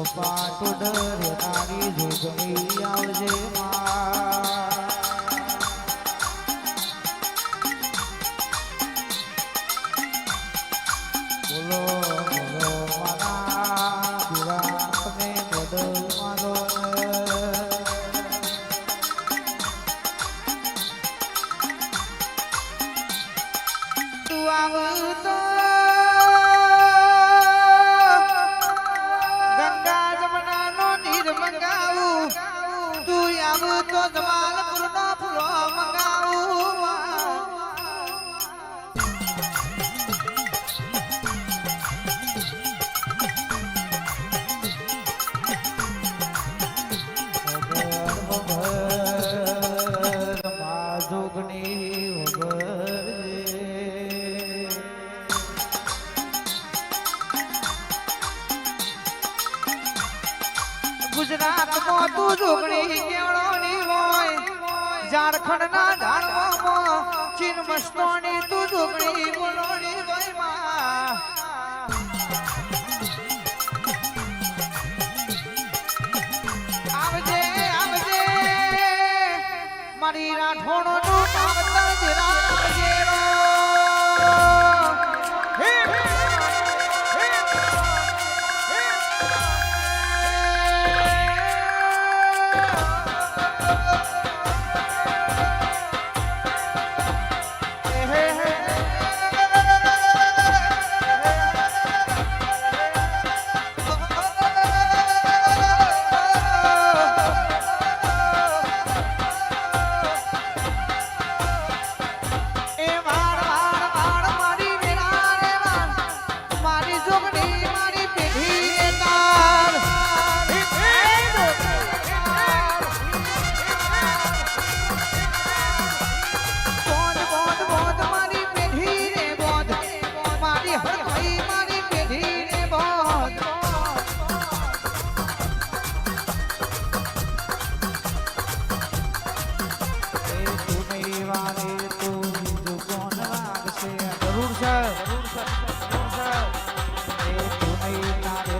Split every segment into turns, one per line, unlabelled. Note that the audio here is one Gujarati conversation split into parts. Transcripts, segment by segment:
પાટો ડરે તારી જોગણી આવજે માં બોલો બોલો મારા દીવાને બદલ મારો તું આવતો તો જમાલપુર નો ફૂલો મંગાવું ગુજરાત માં તું જોગણી કેવડોની હોય ઝારખંડ ના ઢાળવામાં ચીન મસ્તોની તું જોગણી બોલોની હોય માં આવજે આવજે મારી રાઠોડો નું કાવતર જરા આવજે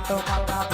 તો માતા